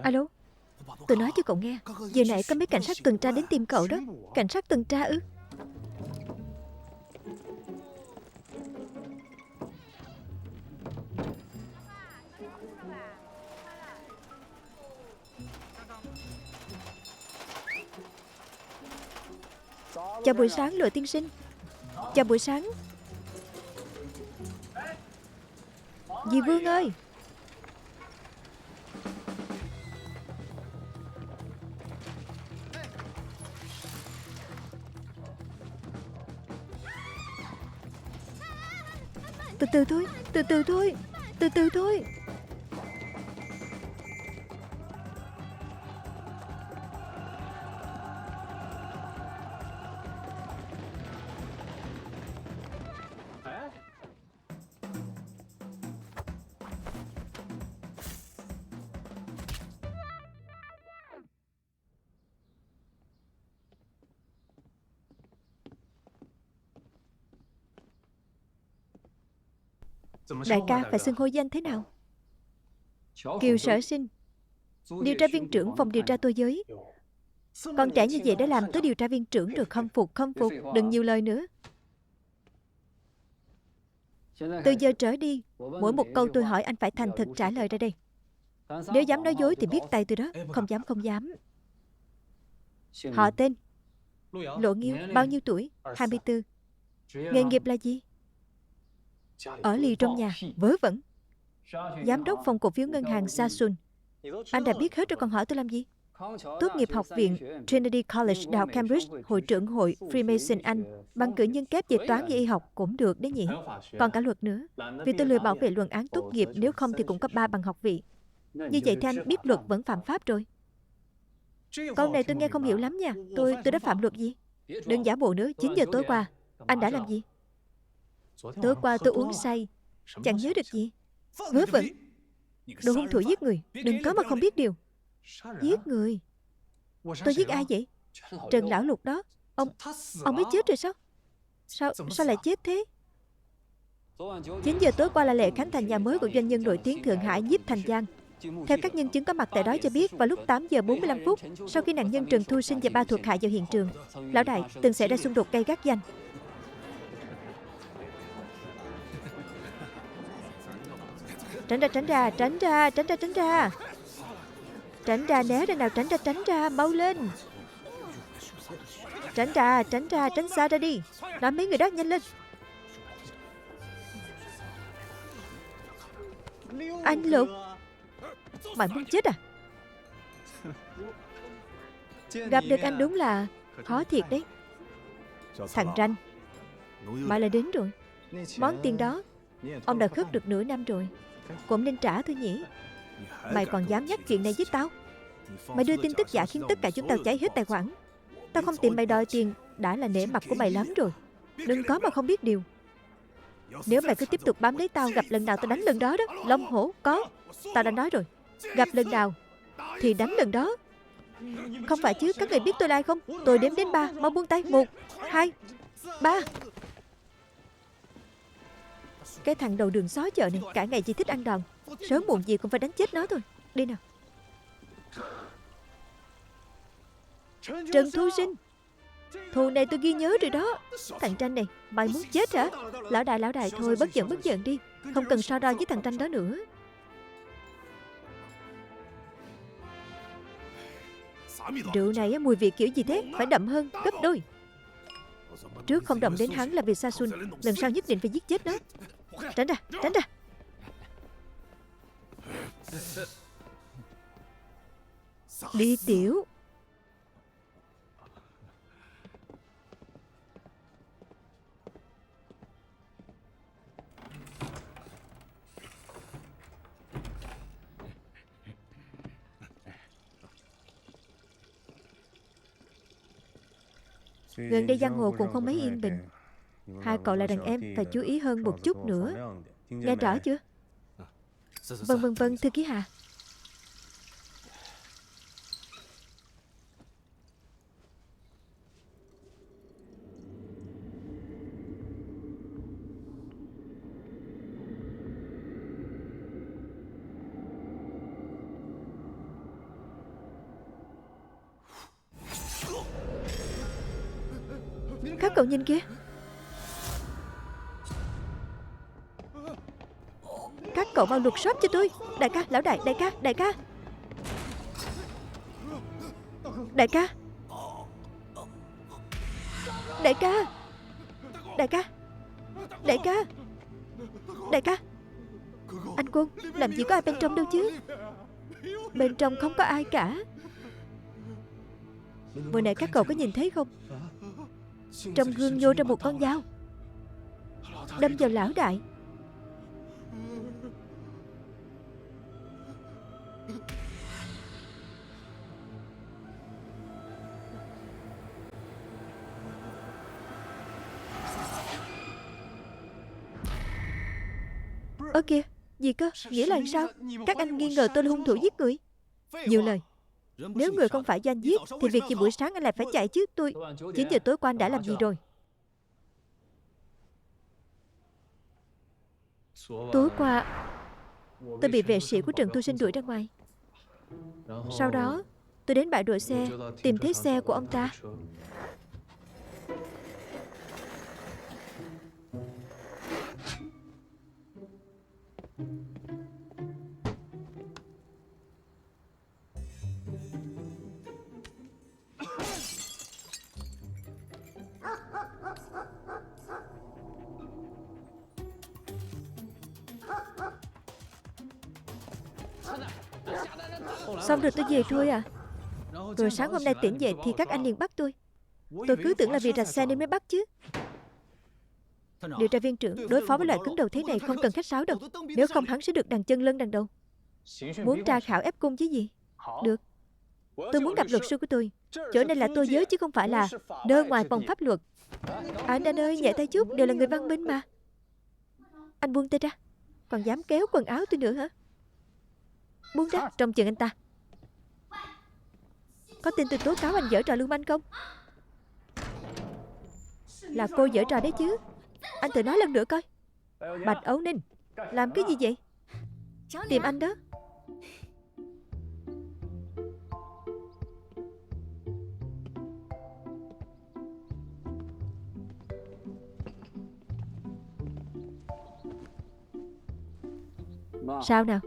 Alo, tôi nói cho cậu nghe, giờ nãy có mấy cảnh sát tuần tra đến tìm cậu đó. Cảnh sát tuần tra ư? Chào buổi sáng Lộ tiên sinh. Chào buổi sáng. Dì Vương ơi. Từ từ thôi, từ từ thôi, từ từ thôi. Đại ca phải xưng hô danh thế nào? Kiều Sở Sinh, điều tra viên trưởng phòng điều tra tôi giới. Con trẻ như vậy đã làm tới điều tra viên trưởng rồi. Không phục, không phục. Đừng nhiều lời nữa. Từ giờ trở đi, mỗi một câu tôi hỏi anh phải thành thực trả lời ra đây. Nếu dám nói dối thì biết tay tôi đó. Không dám, không dám. Họ tên Lộ Nghiêu, bao nhiêu tuổi? 24. Nghề nghiệp là gì? Ở lì trong nhà, vớ vẩn. Giám đốc phòng cổ phiếu ngân hàng Sasun. Anh đã biết hết rồi còn hỏi tôi làm gì? Tốt nghiệp học viện Trinity College, Đại học Cambridge, hội trưởng hội Freemason Anh, bằng cử nhân kép về toán và y học cũng được đấy nhỉ. Còn cả luật nữa. Vì tôi lười bảo vệ luận án tốt nghiệp, nếu không thì cũng có 3 bằng học vị. Như vậy thì anh biết luật vẫn phạm pháp rồi. Câu này tôi nghe không hiểu lắm nha. Tôi đã phạm luật gì? Đừng giả bộ nữa. 9 giờ tối qua anh đã làm gì? Tối qua tôi uống say, chẳng nhớ được gì. Vớ vẩn. Đồ hung thủ giết người, đừng có mà không biết điều. Giết người? Tôi giết ai vậy? Trần Lão Lục đó. Ông ấy chết rồi sao? Sao lại chết thế? 9 giờ tối qua là lễ khánh thành nhà mới của doanh nhân nổi tiếng Thượng Hải Nhiếp Thành Giang. Theo các nhân chứng có mặt tại đó cho biết, vào lúc 8 giờ 45 phút, sau khi nạn nhân Trần Thu Sinh và 3 thuộc hạ vào hiện trường, lão đại từng xảy ra xung đột gay gắt danh. Tránh ra, tránh ra, tránh ra, tránh ra, tránh ra. Tránh ra, né ra nào, tránh ra, mau lên. Tránh ra, tránh ra, tránh xa ra đi. Nói mấy người đó nhanh lên. Anh Lục, mày muốn chết à? Gặp được anh đúng là khó thiệt đấy. Thằng Ranh, mày lại đến rồi. Món tiền đó ông đã khất được nửa năm rồi, cũng nên trả thôi nhỉ. Mày còn dám nhắc chuyện này với tao? Mày đưa tin tức giả khiến tất cả chúng tao cháy hết tài khoản. Tao không tìm mày đòi tiền đã là nể mặt của mày lắm rồi. Đừng có mà không biết điều. Nếu mày cứ tiếp tục bám lấy tao, gặp lần nào tao đánh lần đó đó. Long hổ có. Tao đã nói rồi, gặp lần nào thì đánh lần đó. Không phải chứ, các người biết tôi là ai không? Tôi đếm đến 3, mau buông tay. 1, 2, 3. Cái thằng đầu đường xó chợ này cả ngày chỉ thích ăn đòn, sớm muộn gì cũng phải đánh chết nó thôi. Đi nào. Trần Thu Sinh, thù này tôi ghi nhớ rồi đó. Thằng Tranh này, mày muốn chết hả? Lão đại thôi, bất giận đi. Không cần so đo với thằng Tranh đó nữa. Rượu này mùi vị kiểu gì thế? Phải đậm hơn, gấp đôi. Trước không động đến hắn là vì Sasun, lần sau nhất định phải giết chết nó. Tránh ra, tránh ra. Đi tiểu. Gần đây giang hồ cũng không mấy yên bình. Hai cậu là đàn em phải chú ý hơn một chút nữa. Nghe rõ chưa? Vâng, thư ký Hà. Các cậu nhìn kìa. Các cậu mau lục soát cho tôi. Đại ca, lão đại, đại ca, đại ca. Đại ca. Đại ca. Đại ca. Đại ca. Đại ca. Anh Quân, làm gì có ai bên trong đâu chứ. Bên trong không có ai cả. Vừa nãy các cậu có nhìn thấy không? Trong gương nhô ra một con dao, đâm vào lão đại. Ơ kìa, gì cơ? Nghĩa là sao? Các anh nghi ngờ tôi là hung thủ giết người? Nhiều lời. Nếu người không phải do anh giết thì việc gì buổi sáng anh lại phải chạy chứ? Tôi 9 giờ tối qua anh đã làm gì rồi? Tối qua tôi bị vệ sĩ của trường tu sinh đuổi ra ngoài. Sau đó tôi đến bãi đỗ xe, tìm thấy xe của ông ta. Xong rồi tôi về thôi à. Rồi sáng hôm nay tỉnh dậy thì các anh liền bắt tôi. Tôi cứ tưởng là vì rạch xe nên mới bắt chứ. Điều tra viên trưởng, đối phó với loại cứng đầu thế này không cần khách sáo đâu. Nếu không hắn sẽ được đằng chân lân đằng đầu. Muốn tra khảo ép cung chứ gì. Được. Tôi muốn gặp luật sư của tôi. Chỗ này là tôi giới chứ không phải là nơi ngoài vòng pháp luật. Anh ơi, nhẹ tay chút, đều là người văn minh mà. Anh buông tay ra. Còn dám kéo quần áo tôi nữa hả? Buông ra, trông chừng anh ta. Có tin tôi tố cáo anh giở trò lưu manh không? Là cô giở trò đấy chứ. Anh thử nói lần nữa coi. Bạch Ấu Ninh, làm cái gì vậy? Tìm anh đó. Sao nào?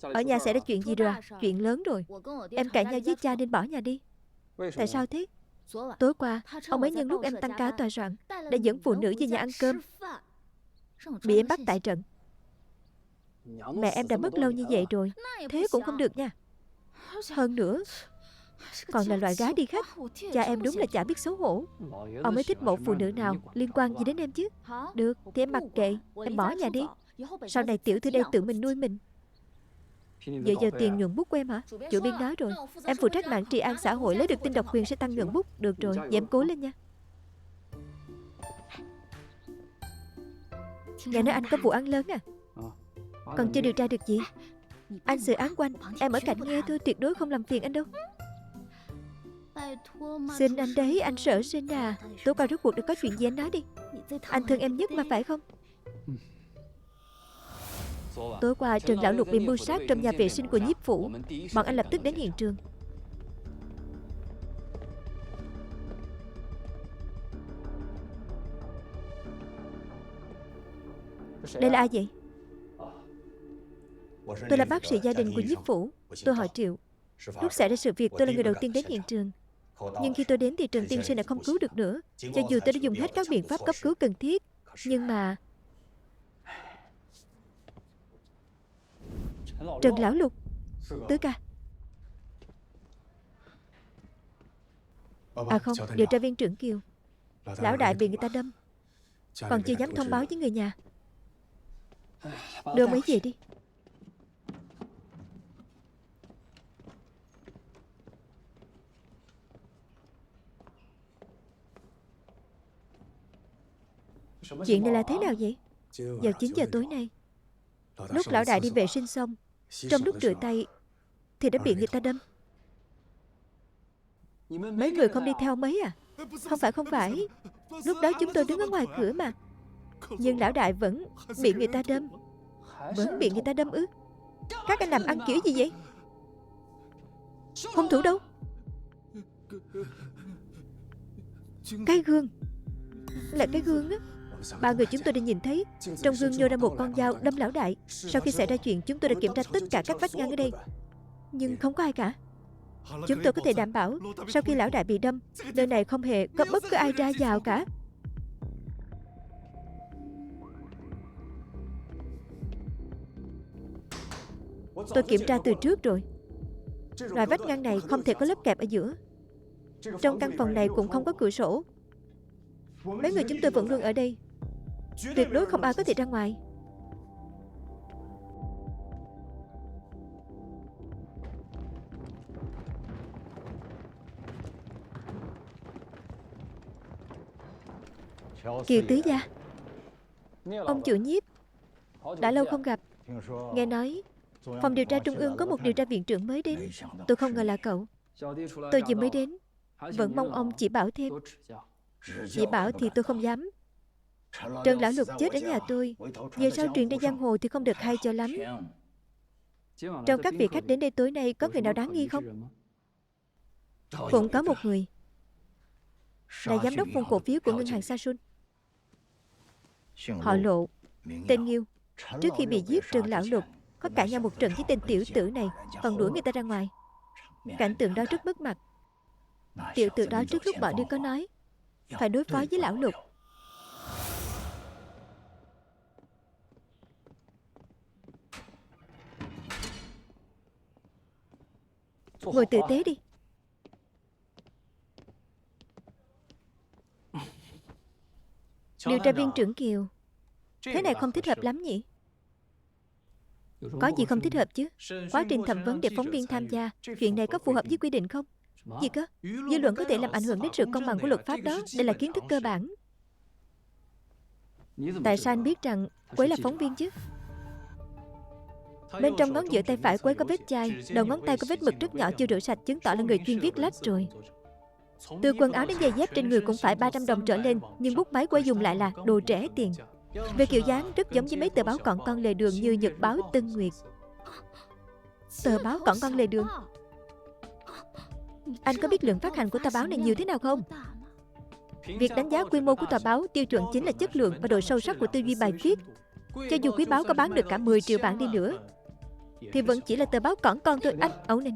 Ở nhà xảy ra chuyện gì rồi à? Chuyện lớn rồi. Em cãi nhau với cha nên bỏ nhà đi. Tại sao thế? Tối qua, ông ấy nhân lúc em tăng ca ở tòa soạn đã dẫn phụ nữ về nhà ăn cơm, bị em bắt tại trận. Mẹ em đã mất lâu như vậy rồi, thế cũng không được nha. Hơn nữa, còn là loại gái đi khách. Cha em đúng là chả biết xấu hổ. Ông ấy thích một phụ nữ nào liên quan gì đến em chứ? Được, thì em mặc kệ, em bỏ nhà đi. Sau này tiểu thư đây tự mình nuôi mình. Vậy giờ tiền nhuận bút của em hả? Chủ biên nói rồi, em phụ trách mảng trị an xã hội, lấy được tin độc quyền sẽ tăng nhuận bút. Được rồi, vậy em cố lên nha. Nghe nói anh có vụ án lớn à? Còn chưa điều tra được gì. Anh xử án của anh, em ở cạnh nghe thôi, tuyệt đối không làm phiền anh đâu. Xin anh đấy, anh sợ sinh à. Tối qua rốt cuộc đã có chuyện gì anh nói đi. Anh thương em nhất mà phải không? Tối qua Trần Lão Lục bị mưu sát trong nhà vệ sinh của nhiếp phủ. Bọn anh lập tức đến hiện trường. Đây là ai vậy? Tôi là bác sĩ gia đình của nhiếp phủ. Tôi họ Triệu. Lúc xảy ra sự việc tôi là người đầu tiên đến hiện trường. Nhưng khi tôi đến thì Trần tiên sinh đã không cứu được nữa. Cho dù tôi đã dùng hết các biện pháp cấp cứu cần thiết, nhưng mà Trần Lão Lục, Tứ ca. À không, điều tra viên trưởng Kiều. Lão đại bị người ta đâm, còn chưa dám thông báo với người nhà. Đưa mấy về đi. Chuyện này là thế nào vậy? Vào 9 giờ tối nay, lúc lão đại đi vệ sinh xong, trong lúc rửa tay thì đã bị người ta đâm. Mấy người không đi theo mấy à? Không phải. Lúc đó chúng tôi đứng ở ngoài cửa mà. Nhưng lão đại vẫn bị người ta đâm. Vẫn bị người ta đâm ư? Các anh làm ăn kiểu gì vậy? Hung thủ đâu? Cái gương. Là cái gương á. Ba người chúng tôi đã nhìn thấy. Trong gương nhô ra một con dao đâm lão đại. Sau khi xảy ra chuyện, chúng tôi đã kiểm tra tất cả các vách ngăn ở đây, nhưng không có ai cả. Chúng tôi có thể đảm bảo sau khi lão đại bị đâm, nơi này không hề có bất cứ ai ra vào cả. Tôi kiểm tra từ trước rồi. Loại vách ngăn này không thể có lớp kẹp ở giữa. Trong căn phòng này cũng không có cửa sổ. Mấy người chúng tôi vẫn luôn ở đây. Tuyệt đối không ai có thể ra ngoài. Kiều tứ gia, ông chủ Nhiếp, đã lâu không gặp. Nghe nói phòng điều tra trung ương có một điều tra viện trưởng mới đến. Tôi không ngờ là cậu. Tôi vừa mới đến, vẫn mong ông chỉ bảo thêm. Chỉ bảo thì tôi không dám. Trần lão lục chết ở nhà tôi, về sau truyền ra giang hồ thì không được hay cho lắm. Trong các vị khách đến đây tối nay có người nào đáng nghi không? Cũng có một người, là giám đốc phân cổ phiếu của ngân hàng Sasun. Họ Lộ, tên Nghiêu. Trước khi bị giết, Trần lão lục có cãi nhau một trận với tên tiểu tử này, còn đuổi người ta ra ngoài. Cảnh tượng đó rất mất mặt. Tiểu tử đó trước lúc bỏ đi có nói phải đối phó với lão lục. Ngồi tử tế đi. Điều tra viên trưởng Kiều, thế này không thích hợp lắm nhỉ? Có gì không thích hợp chứ? Quá trình thẩm vấn để phóng viên tham gia, chuyện này có phù hợp với quy định không? Gì cơ? Dư luận có thể làm ảnh hưởng đến sự công bằng của luật pháp đó. Đây là kiến thức cơ bản. Tại sao anh biết rằng Quế là phóng viên chứ? Bên trong ngón giữa tay phải Quế có vết chai, đầu ngón tay có vết mực rất nhỏ chưa rửa sạch, chứng tỏ là người chuyên viết lách rồi. Từ quần áo đến giày dép trên người cũng phải 300 đồng trở lên, nhưng bút máy Quế dùng lại là đồ rẻ tiền. Về kiểu dáng rất giống với mấy tờ báo cọn con lề đường như Nhật báo Tân Nguyệt. Tờ báo cọn con lề đường? Anh có biết lượng phát hành của tờ báo này nhiều thế nào không? Việc đánh giá quy mô của tờ báo tiêu chuẩn chính là chất lượng và độ sâu sắc của tư duy bài viết. Cho dù quý báo có bán được cả 10 triệu bản đi nữa thì vẫn chỉ là tờ báo cỏn con thôi anh Ấu Ninh.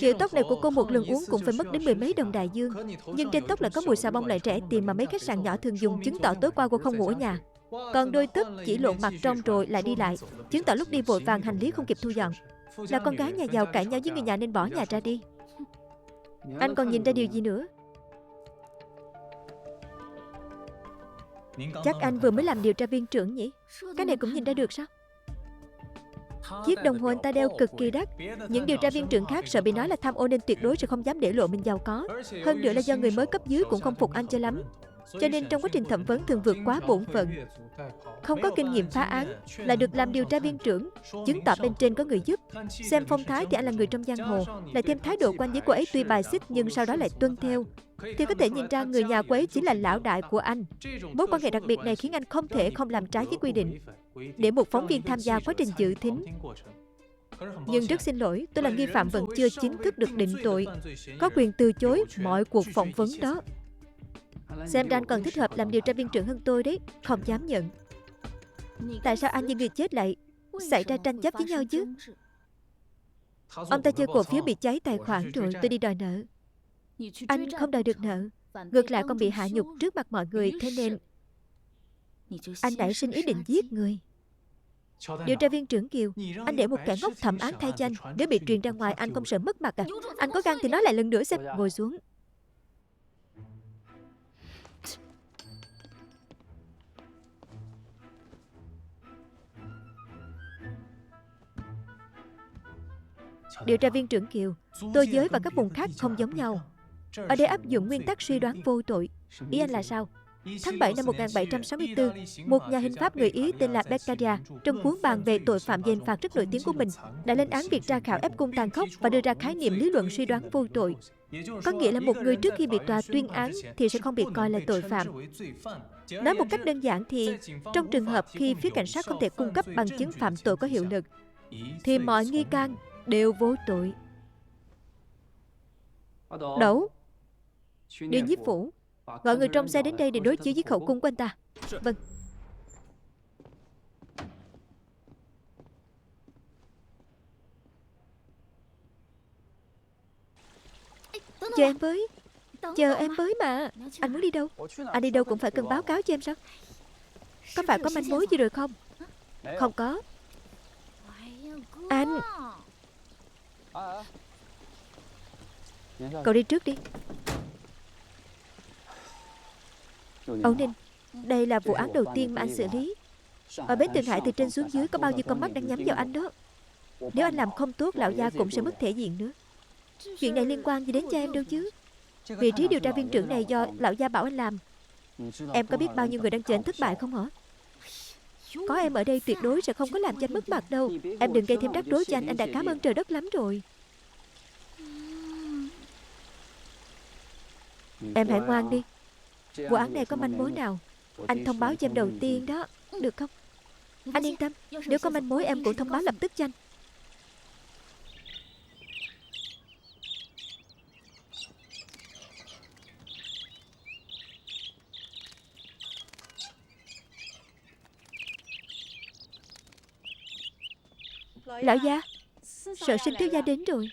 Kiểu tóc này của cô một lần uống cũng phải mất đến 10 mấy đồng đại dương. Nhưng trên tóc lại có mùi xà bông loại rẻ tiền mà mấy khách sạn nhỏ thường dùng, chứng tỏ tối qua cô không ngủ ở nhà. Còn đôi tấc chỉ lộn mặt trong rồi lại đi lại, chứng tỏ lúc đi vội vàng hành lý không kịp thu dọn. Là con gái nhà giàu cãi nhau với người nhà nên bỏ nhà ra đi. Anh còn nhìn ra điều gì nữa? Chắc anh vừa mới làm điều tra viên trưởng nhỉ? Cái này cũng nhìn ra được sao? Chiếc đồng hồ anh ta đeo cực kỳ đắt. Những điều tra viên trưởng khác sợ bị nói là tham ô nên tuyệt đối sẽ không dám để lộ mình giàu có. Hơn nữa là do người mới cấp dưới cũng không phục anh cho lắm, cho nên trong quá trình thẩm vấn thường vượt quá bổn phận. Không có kinh nghiệm phá án lại được làm điều tra viên trưởng, chứng tỏ bên trên có người giúp. Xem phong thái thì anh là người trong giang hồ, lại thêm thái độ của anh với cô ấy tuy bài xích nhưng sau đó lại tuân theo, thì có thể nhìn ra người nhà cô ấy chính là lão đại của anh. Mối quan hệ đặc biệt này khiến anh không thể không làm trái với quy định để một phóng viên tham gia quá trình dự thính. Nhưng rất xin lỗi, tôi là nghi phạm vẫn chưa chính thức được định tội, có quyền từ chối mọi cuộc phỏng vấn đó. Xem ra anh còn thích hợp làm điều tra viên trưởng hơn tôi đấy. Không dám nhận. Tại sao anh và người chết lại xảy ra tranh chấp với nhau chứ? Ông ta chơi cổ phiếu bị cháy tài khoản rồi, tôi đi đòi nợ. Anh không đòi được nợ, ngược lại còn bị hạ nhục trước mặt mọi người, thế nên anh nảy sinh ý định giết người. Điều tra viên trưởng Kiều, anh để một kẻ ngốc thẩm án thay cho anh. Nếu bị truyền ra ngoài anh không sợ mất mặt à? Anh có gan thì nói lại lần nữa xem. Ngồi xuống. Điều tra viên trưởng Kiều, tôi giới và các vùng khác không giống nhau. Ở đây áp dụng nguyên tắc suy đoán vô tội. Ý anh là sao? Tháng 7 năm 1764, một nhà hình pháp người Ý tên là Beccaria, trong cuốn bàn về tội phạm và hình phạt rất nổi tiếng của mình, đã lên án việc tra khảo ép cung tàn khốc và đưa ra khái niệm lý luận suy đoán vô tội. Có nghĩa là một người trước khi bị tòa tuyên án thì sẽ không bị coi là tội phạm. Nói một cách đơn giản thì, trong trường hợp khi phía cảnh sát không thể cung cấp bằng chứng phạm tội có hiệu lực, thì mọi nghi can đều vô tội. Đẩu, đi nhiếp phủ, gọi người trong xe đến đây để đối chiếu với khẩu cung của anh ta. Vâng. Chờ em với. Chờ em với mà. Anh muốn đi đâu? Anh đi đâu cũng phải cần báo cáo cho em sao? Có phải có manh mối gì rồi không? Không có. Anh, cậu đi trước đi. Âu Ninh, đây là vụ án đầu tiên mà anh xử lý. Ở bến Tuyền Hải từ trên xuống dưới có bao nhiêu con mắt đang nhắm vào anh đó. Nếu anh làm không tốt, lão gia cũng sẽ mất thể diện nữa. Chuyện này liên quan gì đến cha em đâu chứ. Vị trí điều tra viên trưởng này do lão gia bảo anh làm. Em có biết bao nhiêu người đang chờ anh thất bại không hả? Có em ở đây tuyệt đối sẽ không có làm cho anh mất mặt đâu. Em đừng gây thêm rắc rối cho anh đã cảm ơn trời đất lắm rồi. Em hãy ngoan đi. Vụ án này có manh mối nào anh thông báo cho em đầu tiên đó, được không? Anh yên tâm, nếu có manh mối em cũng thông báo lập tức cho anh. Lão gia, sợ sinh thiếu gia đến rồi.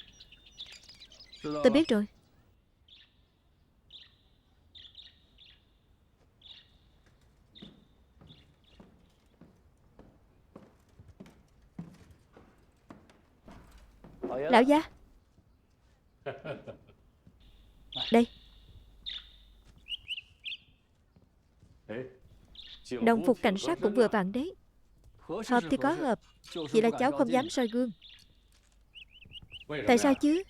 Tôi biết rồi. Lão gia, đây. Đồng phục cảnh sát cũng vừa vặn đấy. Hợp thì có hợp, chỉ là cháu không dám soi gương. Tại sao chứ?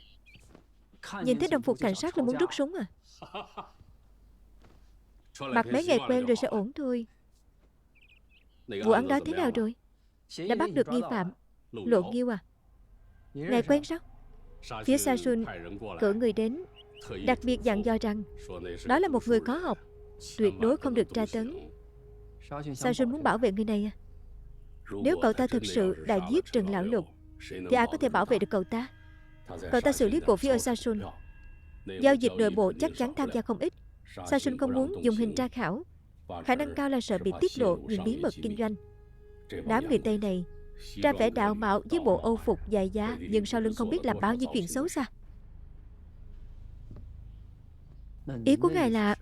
Nhìn thấy đồng phục cảnh sát là muốn rút súng à? Mặc mấy ngày quen rồi sẽ ổn thôi. Vụ án đó thế nào rồi? Đã bắt được nghi phạm Lộ Nghiêu à? Ngài quen sao? Phía Sa-sun cử người đến, đặc biệt dặn dò rằng đó là một người có học, tuyệt đối không được tra tấn. Sa-sun muốn bảo vệ người này à? Nếu cậu ta thực sự đã giết Trần Lão Lục thì ai có thể bảo vệ được cậu ta? Cậu ta xử lý cổ phiếu ở Sa-sun, giao dịch nội bộ chắc chắn tham gia không ít. Sa-sun không muốn dùng hình tra khảo, khả năng cao là sợ bị tiết lộ những bí mật kinh doanh. Đám người Tây này ra vẻ đạo mạo với bộ âu phục dài giá, nhưng sau lưng không biết làm bao nhiêu chuyện xấu xa. Ý của ngài là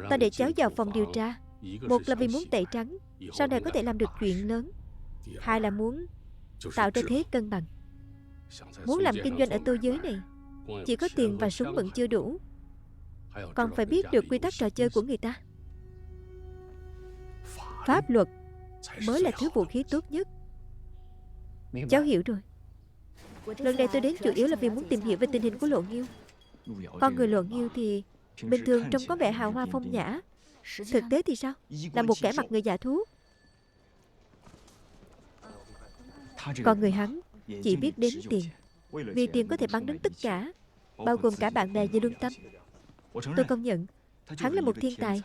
ta để cháu vào phòng điều tra, một là vì muốn tẩy trắng, sau này có thể làm được chuyện lớn. Hai là muốn tạo ra thế cân bằng. Muốn làm kinh doanh ở tô giới này, chỉ có tiền và súng vẫn chưa đủ, còn phải biết được quy tắc trò chơi của người ta. Pháp luật mới là thứ vũ khí tốt nhất. Cháu hiểu rồi. Lần này tôi đến chủ yếu là vì muốn tìm hiểu về tình hình của Lộ Nghiêu. Con người Lộ Nghiêu thì bình thường trông có vẻ hào hoa phong nhã, thực tế thì sao? Là một kẻ mặt người dạ thú. Còn người hắn chỉ biết đến tiền, vì tiền có thể bắn đến tất cả, bao gồm cả bạn bè và lương tâm. Tôi công nhận hắn là một thiên tài.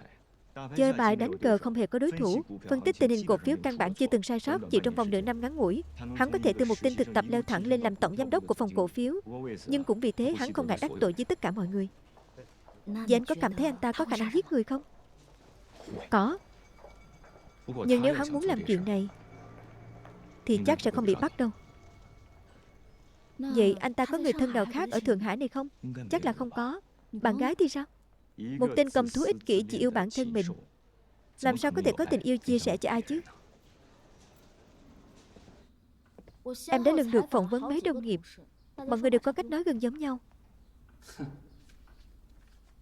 Chơi bài đánh cờ không hề có đối thủ, phân tích tình hình cổ phiếu căn bản chưa từng sai sót. Chỉ trong vòng nửa năm ngắn ngủi, hắn có thể từ một tên thực tập leo thẳng lên làm tổng giám đốc của phòng cổ phiếu. Nhưng cũng vì thế hắn không ngại đắc tội với tất cả mọi người. Vậy anh có cảm thấy anh ta có khả năng giết người không? Có. Nhưng nếu hắn muốn làm chuyện này thì chắc sẽ không bị bắt đâu. Vậy anh ta có người thân nào khác ở Thượng Hải này không? Chắc là không có. Bạn gái thì sao? Một tên cầm thú ích kỷ chỉ yêu bản thân mình, làm sao có thể có tình yêu chia sẻ cho ai chứ? Em đã lần lượt phỏng vấn mấy đồng nghiệp, mọi người đều có cách nói gần giống nhau.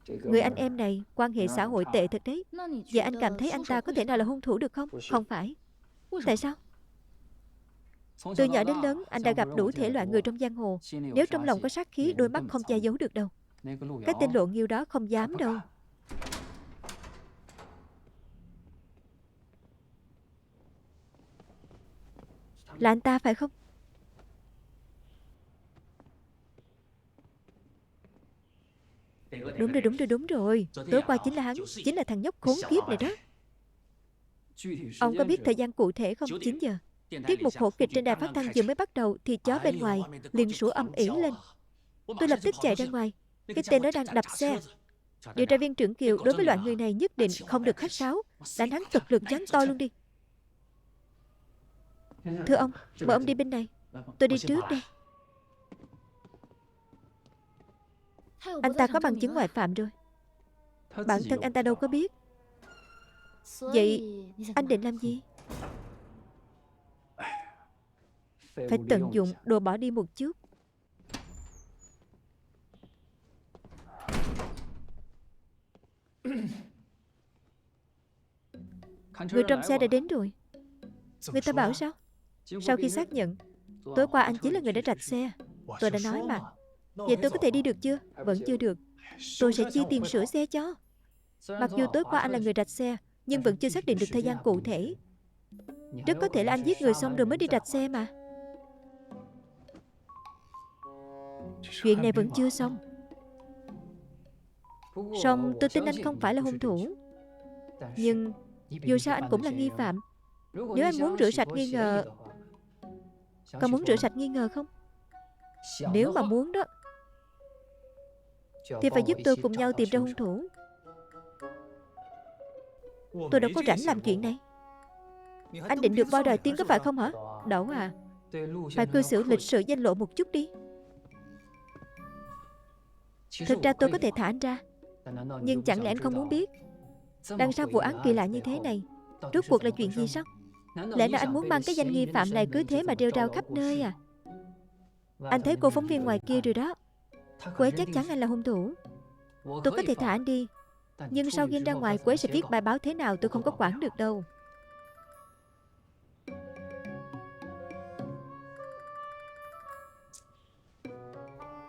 Người anh em này quan hệ xã hội tệ thật đấy. Vậy anh cảm thấy anh ta có thể nào là hung thủ được không? Không phải. Tại sao? Từ nhỏ đến lớn anh đã gặp đủ thể loại người trong giang hồ. Nếu trong lòng có sát khí, đôi mắt không che giấu được đâu. Cái tên Lộ Nghiêu đó không dám đâu. Là anh ta phải không? Đúng rồi. Tối qua chính là hắn, chính là thằng nhóc khốn kiếp này đó. Ông có biết thời gian cụ thể không? 9 giờ. Tiết mục hổ kịch trên đài phát thanh vừa mới bắt đầu thì chó bên ngoài liền sủa âm ỉ lên. Tôi lập tức chạy ra ngoài. Cái tên đó đang đập xe. Điều tra viên trưởng Kiều đối với loại người này nhất định không được khách sáo. Đánh hắn cực lực chán to luôn đi. Thưa ông, mời ông đi bên này. Tôi đi trước đây. Anh ta có bằng chứng ngoại phạm rồi. Bản thân anh ta đâu có biết. Vậy anh định làm gì? Phải tận dụng đồ bỏ đi một chút. Người trong xe đã đến rồi. Người ta bảo sao? Sau khi xác nhận tối qua anh chính là người đã rạch xe. Tôi đã nói mà. Vậy tôi có thể đi được chưa? Vẫn chưa được. Tôi sẽ chi tiền sửa xe cho. Mặc dù tối qua anh là người rạch xe, nhưng vẫn chưa xác định được thời gian cụ thể. Rất có thể là anh giết người xong rồi mới đi rạch xe mà. Chuyện này vẫn chưa xong. Song tôi tin anh không phải là hung thủ. Nhưng dù sao anh cũng là nghi phạm. Nếu anh muốn rửa sạch nghi ngờ, còn muốn rửa sạch nghi ngờ không? Nếu mà muốn đó, thì phải giúp tôi cùng nhau tìm ra hung thủ. Tôi đâu có rảnh làm chuyện này. Anh định được voi đòi tiên có phải không hả? Đậu à, phải cư xử lịch sự danh lộ một chút đi. Thực ra tôi có thể thả anh ra, nhưng chẳng lẽ anh không muốn biết đằng sau vụ án kỳ lạ như thế này rốt cuộc là chuyện gì sao? Lẽ nào anh muốn mang cái danh nghi phạm này cứ thế mà rêu rao khắp nơi à? Anh thấy cô phóng viên ngoài kia rồi đó. Cô ấy chắc chắn anh là hung thủ. Tôi có thể thả anh đi, nhưng sau khi anh ra ngoài cô ấy sẽ viết bài báo thế nào tôi không có quản được đâu.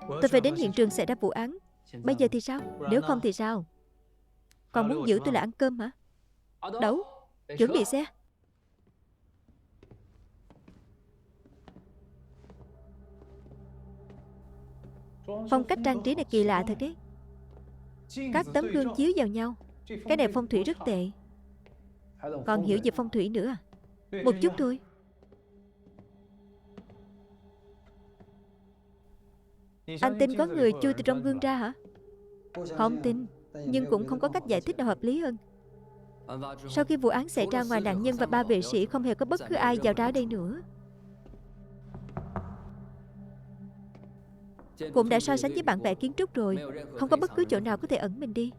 Tôi phải đến hiện trường xảy ra vụ án. Bây giờ thì sao? Nếu không thì sao? Còn muốn giữ tôi là ăn cơm hả? Đấu, chuẩn bị xe. Phong cách trang trí này kỳ lạ thật đấy. Các tấm gương chiếu vào nhau. Cái này phong thủy rất tệ. Còn hiểu về phong thủy nữa à? Một chút thôi. Anh tin có người chui từ trong gương ra hả? Không tin, nhưng cũng không có cách giải thích nào hợp lý hơn. Sau khi vụ án xảy ra, ngoài nạn nhân và 3 vệ sĩ, không hề có bất cứ ai vào ra ở đây nữa. Cũng đã so sánh với bản vẽ kiến trúc rồi. Không có bất cứ chỗ nào có thể ẩn mình đi.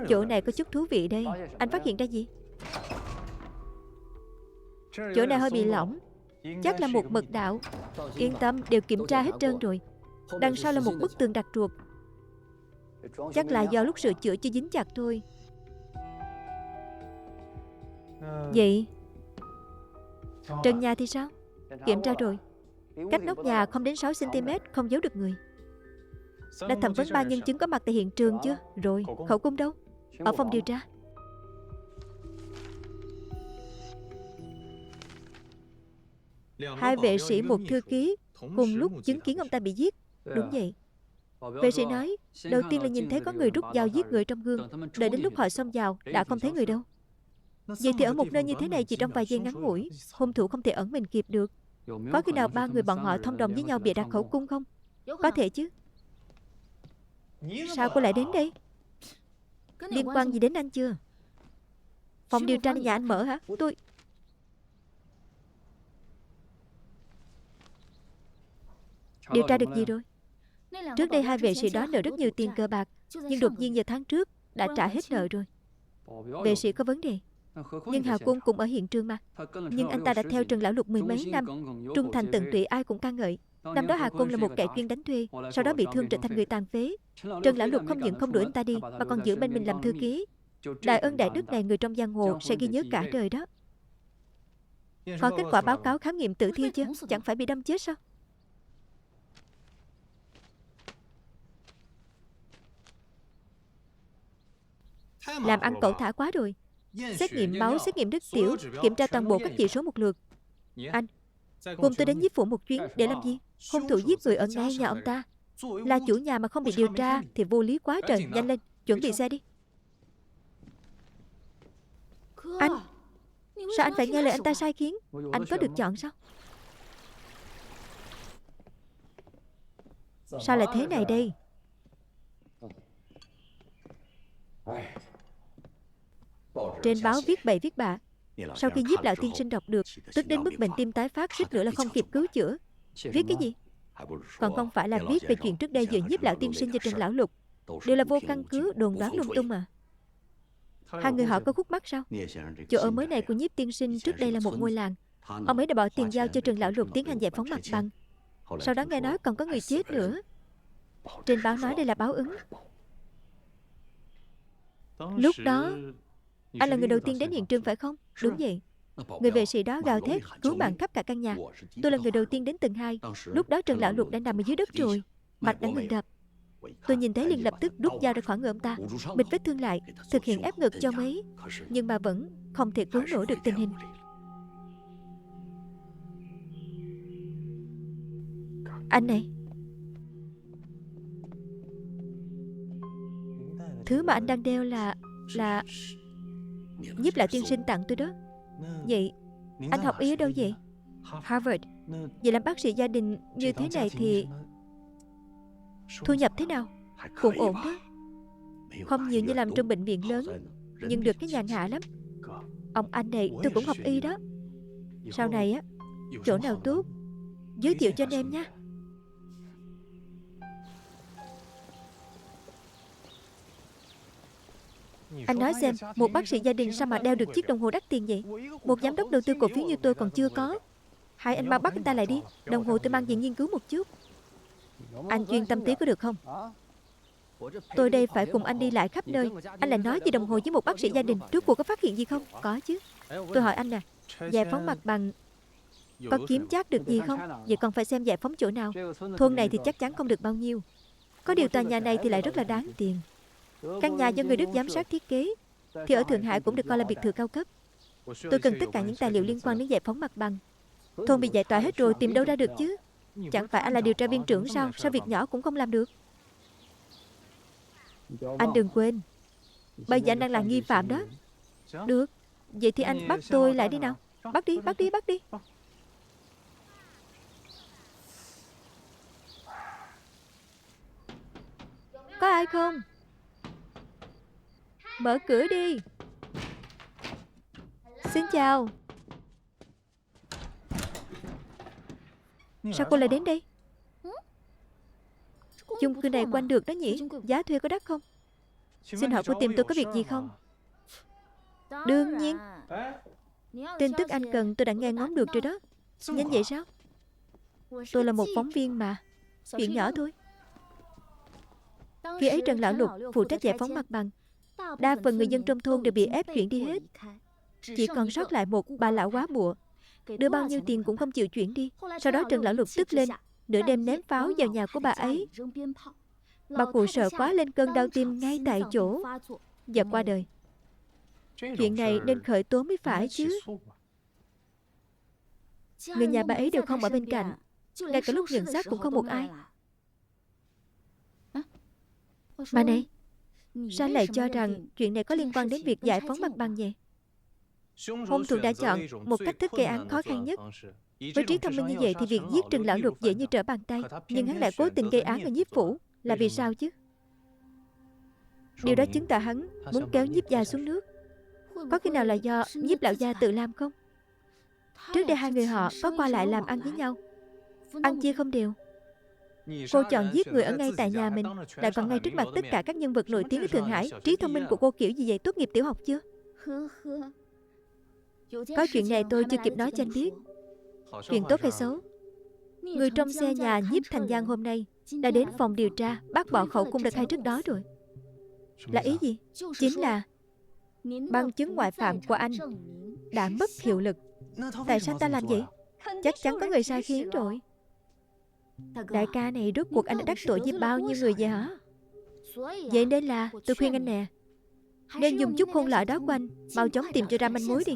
Chỗ này có chút thú vị đây. Anh phát hiện ra gì? Chỗ này hơi bị lỏng. Chắc là một mật đạo. Yên tâm, đều kiểm tra hết trơn rồi. Đằng sau là một bức tường đặc ruột. Chắc là do lúc sửa chữa chưa dính chặt thôi. Vậy trần nhà thì sao? Kiểm tra rồi. Cách nóc nhà không đến 6 cm, không giấu được người. Đã thẩm vấn 3 nhân chứng có mặt tại hiện trường chưa? Rồi. Khẩu cung đâu? Ở phòng điều tra. Hai vệ sĩ, một thư ký cùng lúc chứng kiến ông ta bị giết. Đúng vậy. Vệ sĩ nói đầu tiên là nhìn thấy có người rút dao giết người trong gương. Đợi đến lúc họ xông vào đã không thấy người đâu. Vậy thì ở một nơi như thế này chỉ trong vài giây ngắn ngủi, hung thủ không thể ẩn mình kịp được. Có khi nào 3 người bọn họ thông đồng với nhau bịa đặt khẩu cung không? Có thể chứ. Sao cô lại đến đây? Liên quan gì đến anh chưa? Phòng điều tra nhà anh mở hả? Tôi... Điều tra được gì rồi? Trước đây 2 vệ sĩ đó nợ rất nhiều tiền cờ bạc, nhưng đột nhiên vào tháng trước đã trả hết nợ rồi. Vệ sĩ có vấn đề. Nhưng Hà Quân cũng ở hiện trường mà. Nhưng anh ta đã theo Trần Lão Lục 10 mấy năm, trung thành tận tụy, ai cũng ca ngợi. Năm đó Hà Quân là một kẻ chuyên đánh thuê, sau đó bị thương trở thành người tàn phế. Trần Lão Lục không những không đuổi anh ta đi, mà còn giữ bên mình làm thư ký. Đại ân đại đức này người trong giang hồ sẽ ghi nhớ cả đời đó. Có kết quả báo cáo khám nghiệm tử thi chưa? Chẳng phải bị đâm chết sao? Làm ăn cẩu thả quá rồi. Xét nghiệm máu, xét nghiệm nước tiểu, kiểm tra toàn bộ các chỉ số một lượt. Anh, cùng tôi đến Nhiếp Phủ một chuyến. Để làm gì? Hung thủ giết người ở ngay nhà ông ta. Là chủ nhà mà không bị điều tra thì vô lý quá trời. Nhanh lên, chuẩn bị xe đi. Anh, Sao anh phải nghe lời anh ta sai khiến? Anh có được chọn sao? Sao lại thế này đây? Trên báo viết bậy viết bạ. Sau khi Nhiếp lão tiên sinh đọc được, tức đến mức bệnh tim tái phát, suýt nữa là không kịp cứu chữa. Viết cái gì? Còn không phải là viết về chuyện trước đây giữa Nhiếp lão tiên sinh và Trần lão lục. Đều là vô căn cứ, đồn đoán lung tung mà. Hai người họ có khúc mắc sao? Chỗ ở mới này của Nhiếp tiên sinh trước đây là một ngôi làng. Ông ấy đã bỏ tiền giao cho Trần lão lục tiến hành giải phóng mặt bằng. Sau đó nghe nói còn có người chết nữa. Trên báo nói đây là báo ứng. Lúc đó anh là người đầu tiên đến hiện trường phải không? Đúng vậy. Người vệ sĩ đó gào thét cứu bạn khắp cả căn nhà. Tôi là người đầu tiên đến tầng 2. Lúc đó Trần lão lục đã nằm ở dưới đất rồi, mạch đã ngừng đập. Tôi nhìn thấy liền lập tức rút dao ra khỏi người ông ta, bịt vết thương lại, thực hiện ép ngực cho ông ấy. Nhưng mà vẫn không thể cứu nổi được tình hình. Anh này, thứ mà anh đang đeo là Nhiếp lão tiên sinh tặng tôi đó. Vậy anh học y ở đâu vậy? Harvard. Vậy làm bác sĩ gia đình như thế này thì thu nhập thế nào? Cũng ổn đó. Không nhiều như làm trong bệnh viện lớn, nhưng được cái nhàn hạ lắm. Ông anh này tôi cũng học y đó. Sau này á, chỗ nào tốt giới thiệu cho anh em nha. Anh nói xem, một bác sĩ gia đình sao mà đeo được chiếc đồng hồ đắt tiền vậy? Một giám đốc đầu tư cổ phiếu như tôi còn chưa có. Hai anh mau bắt anh ta lại đi. Đồng hồ tôi mang về nghiên cứu một chút. Anh chuyên tâm tí có được không? Tôi đây phải cùng anh đi lại khắp nơi. Anh lại nói về đồng hồ với một bác sĩ gia đình. Trước cuộc có phát hiện gì không? Có chứ. Tôi hỏi anh nè, giải phóng mặt bằng có kiếm chắc được gì không? Vậy còn phải xem giải phóng chỗ nào. Thôn này thì chắc chắn không được bao nhiêu. Có điều tòa nhà này thì lại rất là đáng tiền. Căn nhà do người Đức giám sát thiết kế thì ở Thượng Hải cũng được coi là biệt thự cao cấp. Tôi cần tất cả những tài liệu liên quan đến giải phóng mặt bằng. Thôn bị giải tỏa hết rồi, tìm đâu ra được chứ? Chẳng phải anh là điều tra viên trưởng sao? Sao việc nhỏ cũng không làm được? Anh đừng quên, bây giờ anh đang là nghi phạm đó. Được, vậy thì anh bắt tôi lại đi nào. Bắt đi, bắt đi, bắt đi. Có ai không? Mở cửa đi. Xin chào. Sao cô lại đến đây? Chung cư này quanh được đó nhỉ? Giá thuê có đắt không? Xin hỏi cô tìm tôi có việc gì không? Đương nhiên. Tin tức anh cần tôi đã nghe ngóng được rồi đó. Nhanh vậy sao? Tôi là một phóng viên mà. Chuyện nhỏ thôi. Khi ấy Trần lão lục phụ trách giải phóng mặt bằng. Đa phần người dân trong thôn đều bị ép chuyển đi hết. Chỉ còn sót lại một bà lão quá bụa. Đưa bao nhiêu tiền cũng không chịu chuyển đi. Sau đó Trần lão lục tức lên, nửa đêm ném pháo vào nhà của bà ấy. Bà cụ sợ quá lên cơn đau tim ngay tại chỗ và qua đời. Chuyện này nên khởi tố mới phải chứ. Người nhà bà ấy đều không ở bên cạnh. Ngay cả lúc nhận xác cũng không một ai. Mà này, sao lại cho rằng chuyện này có liên quan đến việc giải phóng mặt bằng vậy? Hung thủ đã chọn một cách thức gây án khó khăn nhất. Với trí thông minh như vậy thì việc giết Trần lão lục dễ như trở bàn tay. Nhưng hắn lại cố tình gây án ở Nhiếp phủ. Là vì sao chứ? Điều đó chứng tỏ hắn muốn kéo Nhiếp gia xuống nước. Có khi nào là do Nhiếp lão gia tự làm không? Trước đây hai người họ có qua lại làm ăn với nhau, ăn chia không đều. Cô chọn giết người ở ngay tại nhà mình, lại còn ngay trước mặt tất cả các nhân vật nổi tiếng ở Thượng Hải. Trí thông minh của cô kiểu gì vậy? Tốt nghiệp tiểu học chưa? Có chuyện này tôi chưa kịp nói cho anh biết. Chuyện tốt hay xấu? Người trong xe nhà Nhiếp Thành Giang hôm nay đã đến phòng điều tra bác bỏ khẩu cung đã khai trước đó rồi. Là ý gì? Chính là bằng chứng ngoại phạm của anh đã mất hiệu lực. Tại sao ta làm vậy? Chắc chắn có người sai khiến rồi. Đại ca này rốt cuộc anh đã đắc tội với bao nhiêu người vậy hả? Vậy nên là tôi khuyên anh nè, nên dùng chút hôn lợi đó của anh, mau chóng tìm cho ra manh mối đi.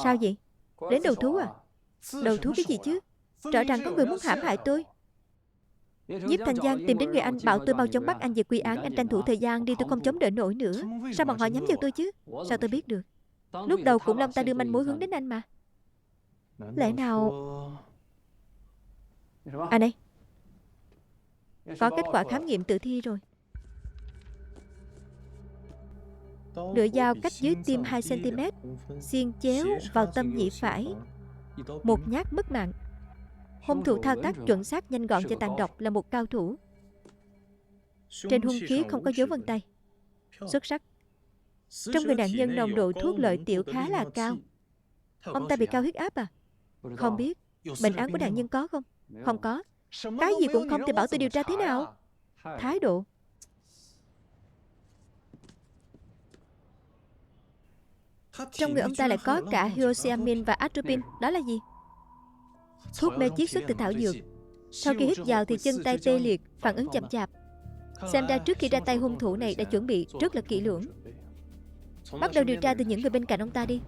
Sao vậy? Đến đầu thú à? Đầu thú cái gì chứ? Rõ ràng có người muốn hãm hại tôi. Nhiếp Thành Giang tìm đến người Anh bảo tôi mau chóng bắt anh về quy án. Anh tranh thủ thời gian đi, tôi không chống đỡ nổi nữa. Sao bọn họ nhắm vào tôi chứ? Sao tôi biết được? Lúc đầu cũng Long ta đưa manh mối hướng đến anh mà. Lẽ nào... À này, có kết quả khám nghiệm tử thi rồi. Lưỡi dao cách dưới tim 2 cm, xiên chéo vào tâm nhĩ phải, một nhát mất mạng. Hung thủ thao tác chuẩn xác, nhanh gọn và tàn độc, là một cao thủ. Trên hung khí không có dấu vân tay. Xuất sắc. Trong người nạn nhân nồng độ thuốc lợi tiểu khá là cao. Ông ta bị cao huyết áp à? Không biết. Bệnh án của nạn nhân có không? Không có. Cái gì cũng không thì bảo tôi điều tra thế nào? Thái độ. Trong người ông ta lại có cả hyoscyamin và atropine. Đó là gì? Thuốc mê chiết xuất từ thảo dược. Sau khi hít vào thì chân tay tê liệt, phản ứng chậm chạp. Xem ra trước khi ra tay hung thủ này đã chuẩn bị rất là kỹ lưỡng. Bắt đầu điều tra từ những người bên cạnh ông ta đi.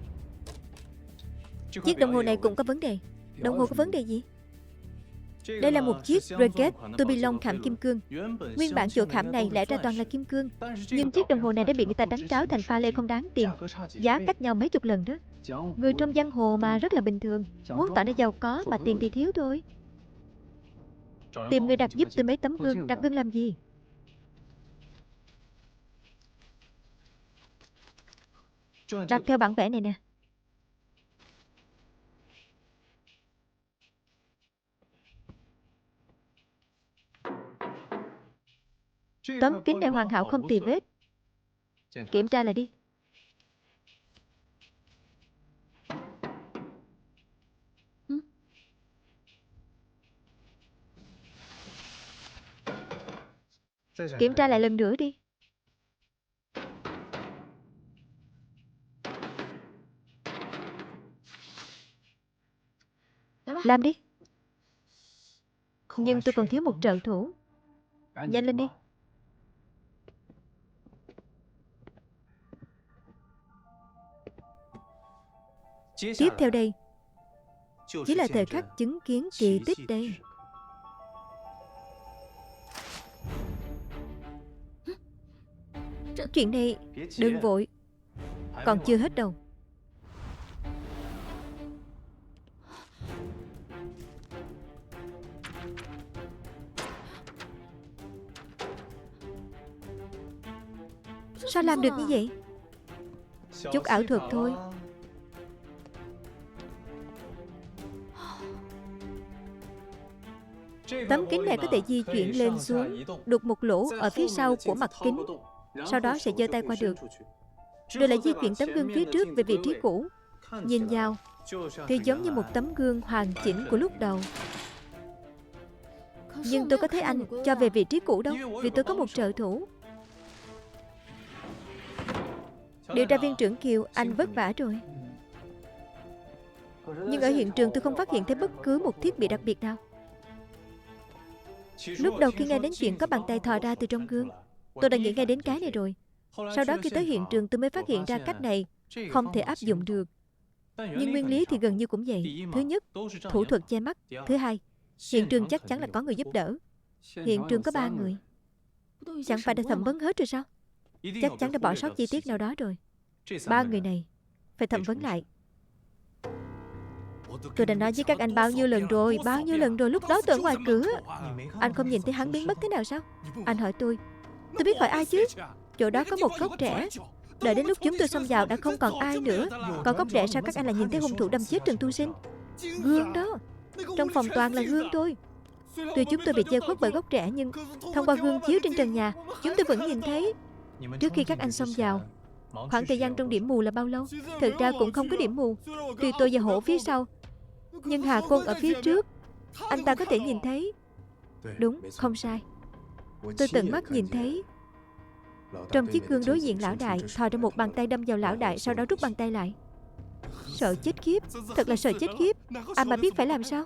Chiếc đồng hồ này cũng có vấn đề. Đồng hồ có vấn đề gì? Đây là một chiếc Breguet tourbillon khảm kim cương. Nguyên bản chỗ khảm này lẽ ra toàn là kim cương, nhưng chiếc đồng hồ này đã bị người ta đánh tráo thành pha lê không đáng tiền. Giá cách nhau mấy chục lần đó. Người trong giang hồ mà rất là bình thường. Muốn tỏ ra giàu có mà tiền thì thiếu thôi. Tìm người đặt giúp tôi mấy tấm gương. Đặt gương làm gì? Đặt theo bản vẽ này nè. Tấm kính này hoàn hảo không tì vết. Kiểm tra lại đi. Kiểm tra lại lần nữa đi. Làm đi. Nhưng tôi còn thiếu một trợ thủ. Nhanh lên đi. Tiếp theo đây chỉ là thời khắc chứng kiến kỳ tích đây. Chuyện này đừng vội, còn chưa hết đâu. Sao làm được như vậy? Chút ảo thuật thôi. Tấm kính này có thể di chuyển lên xuống, đục một lỗ ở phía sau của mặt kính, sau đó sẽ giơ tay qua được, rồi lại di chuyển tấm gương phía trước về vị trí cũ. Nhìn vào thì giống như một tấm gương hoàn chỉnh của lúc đầu. Nhưng tôi có thấy anh cho về vị trí cũ đâu, vì tôi có một trợ thủ. Điều tra viên trưởng Kiều, anh vất vả rồi. Nhưng ở hiện trường tôi không phát hiện thấy bất cứ một thiết bị đặc biệt nào. Lúc đầu khi nghe đến chuyện có bàn tay thò ra từ trong gương, tôi đã nghĩ ngay đến cái này rồi. Sau đó khi tới hiện trường tôi mới phát hiện ra cách này không thể áp dụng được. Nhưng nguyên lý thì gần như cũng vậy. Thứ nhất, thủ thuật che mắt. Thứ hai, hiện trường chắc chắn là có người giúp đỡ. Hiện trường có 3 người. Chẳng phải đã thẩm vấn hết rồi sao? Chắc chắn đã bỏ sót chi tiết nào đó rồi. 3 người này phải thẩm vấn lại. Tôi đã nói với các anh bao nhiêu lần rồi. Lúc đó tôi ở ngoài cửa. Anh không nhìn thấy hắn biến mất thế nào sao? Anh hỏi tôi biết hỏi ai chứ? Chỗ đó có một gốc rễ. Đợi đến lúc chúng tôi xông vào đã không còn ai nữa. Còn gốc rễ sao các anh lại nhìn thấy hung thủ đâm chết Trần Tu Sinh? Gương đó. Trong phòng toàn là gương thôi. Tuy chúng tôi bị che khuất bởi gốc rễ, nhưng thông qua gương chiếu trên trần nhà, chúng tôi vẫn nhìn thấy. Trước khi các anh xông vào, khoảng thời gian trong điểm mù là bao lâu? Thực ra cũng không có điểm mù. Tuy tôi và Hổ phía sau, nhưng Hà Côn ở phía trước, anh ta có thể nhìn thấy. Đúng, không sai. Tôi tận mắt nhìn thấy. Trong chiếc gương đối diện lão đại thò ra một bàn tay đâm vào lão đại, sau đó rút bàn tay lại. Sợ chết khiếp. Thật là sợ chết khiếp. Ai mà biết phải làm sao.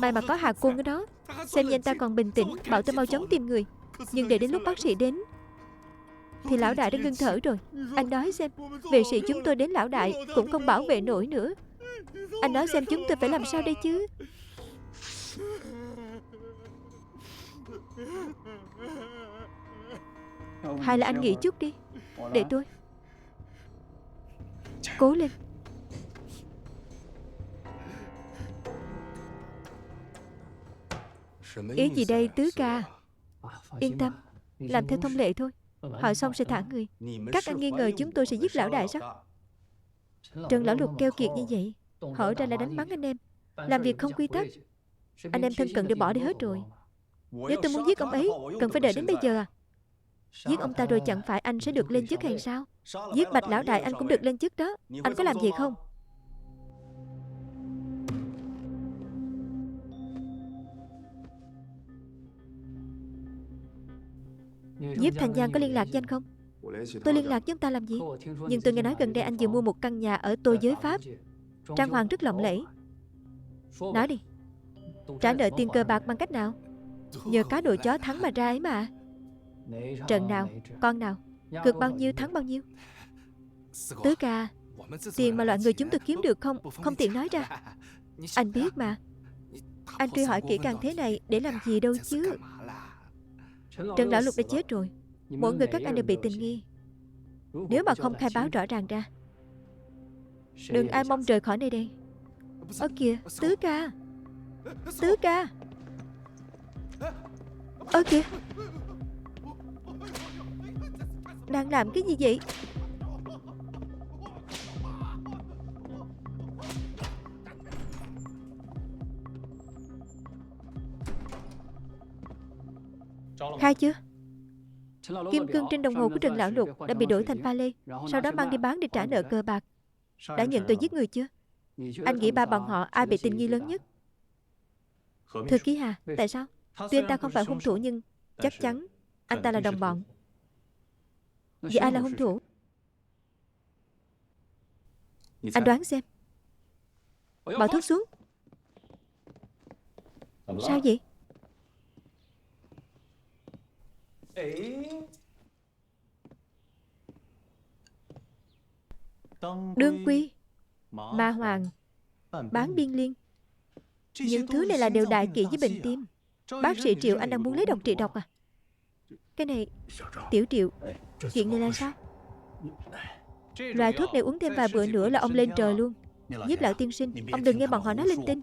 May mà có Hà Côn ở đó. Xem như anh ta còn bình tĩnh, bảo tôi mau chóng tìm người. Nhưng để đến lúc bác sĩ đến thì lão đại đã ngưng thở rồi. Anh nói xem, vệ sĩ chúng tôi đến lão đại cũng không bảo vệ nổi nữa. Anh nói xem chúng tôi phải làm sao đây chứ? Hay là anh nghỉ chút đi, để tôi. Cố lên. Ý gì đây tứ ca? Yên tâm, làm theo thông lệ thôi. Hỏi xong sẽ thả người. Các anh nghi ngờ chúng tôi sẽ giết lão đại sao? Trần lão lục keo kiệt như vậy, hỏi ra là đánh mắng anh em, làm việc không quy tắc. Anh em thân cận đều bỏ đi hết rồi. Nếu tôi muốn giết ông ấy, cần phải đợi đến bây giờ à? Giết ông ta rồi chẳng phải anh sẽ được lên chức hay sao? Giết Bạch lão đại anh cũng được lên chức đó. Anh có làm gì không? Nhiếp Thành Giang có liên lạc với anh không? Tôi liên lạc với ông ta làm gì? Nhưng tôi nghe nói gần đây anh vừa mua một căn nhà ở Tô Giới Pháp, trang hoàng rất lộng lẫy. Nói đi, trả nợ tiền cờ bạc bằng cách nào? Nhờ cá độ chó thắng mà ra ấy mà. Trận nào, con nào, cược bao nhiêu thắng bao nhiêu? Tứ ca, tiền mà loại người chúng tôi kiếm được không tiện nói ra. Anh biết mà. Anh truy hỏi kỹ càng thế này để làm gì đâu chứ. Trần lão lục đã chết rồi. Mỗi người các anh đều bị tình nghi. Nếu mà không khai báo rõ ràng ra, đừng ai mong rời khỏi nơi đây. Ơ kìa, tứ ca. Tứ ca. Ơ kìa, đang làm cái gì vậy? Khai chưa? Kim cương trên đồng hồ của Trần lão lục đã bị đổi thành pha lê, sau đó mang đi bán để trả nợ cờ bạc. Đã nhận tội giết người chưa? Anh nghĩ ba bọn họ ai bị tình nghi lớn nhất? Thư ký Hà, tại sao? Tuy anh ta không phải hung thủ nhưng chắc chắn anh ta là đồng bọn. Vậy ai là hung thủ? Anh đoán xem. Bỏ thuốc xuống. Sao vậy? Đương quy, ma hoàng, bán biên liên. Những thứ này là đều đại kỵ với bệnh tim. Bác sĩ Triệu, anh đang muốn lấy độc trị độc à? Cái này, Tiểu Triệu, chuyện này là sao? Loại thuốc này uống thêm vài bữa nữa là ông lên trời luôn. Nhiếp lão tiên sinh, ông đừng nghe bọn họ nói linh tinh.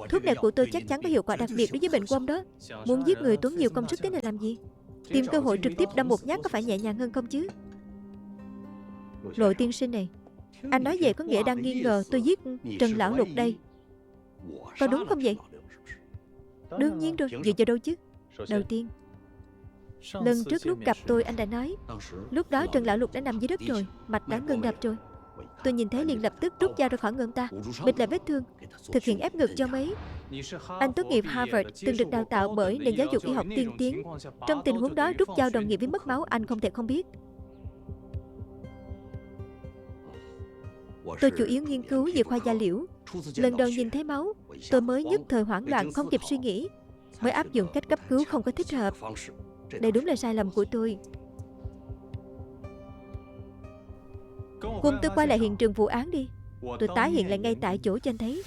Thuốc này của tôi chắc chắn có hiệu quả đặc biệt đối với bệnh của ông đó. Muốn giết người tốn nhiều công sức thế này làm gì? Tìm cơ hội trực tiếp đâm một nhát có phải nhẹ nhàng hơn không chứ? Lộ tiên sinh này, anh nói vậy có nghĩa đang nghi ngờ tôi giết Trần lão lục đây, có đúng không vậy? Đương nhiên rồi, dựa vào đâu chứ? Đầu tiên, lần trước lúc gặp tôi anh đã nói, lúc đó Trần lão lục đã nằm dưới đất rồi, mạch đã ngừng đập rồi. Tôi nhìn thấy liền lập tức rút dao ra khỏi người ông ta, bịt lại vết thương, thực hiện ép ngực cho mấy. Anh tốt nghiệp Harvard, từng được đào tạo bởi nền giáo dục y học tiên tiến. Trong tình huống đó rút dao đồng nghĩa với mất máu, anh không thể không biết. Tôi chủ yếu nghiên cứu về khoa da liễu. Lần đầu nhìn thấy máu, tôi mới nhất thời hoảng loạn không kịp suy nghĩ, mới áp dụng cách cấp cứu không có thích hợp. Đây đúng là sai lầm của tôi. Cùng tôi quay lại hiện trường vụ án đi. Tôi tái hiện lại ngay tại chỗ cho anh thấy.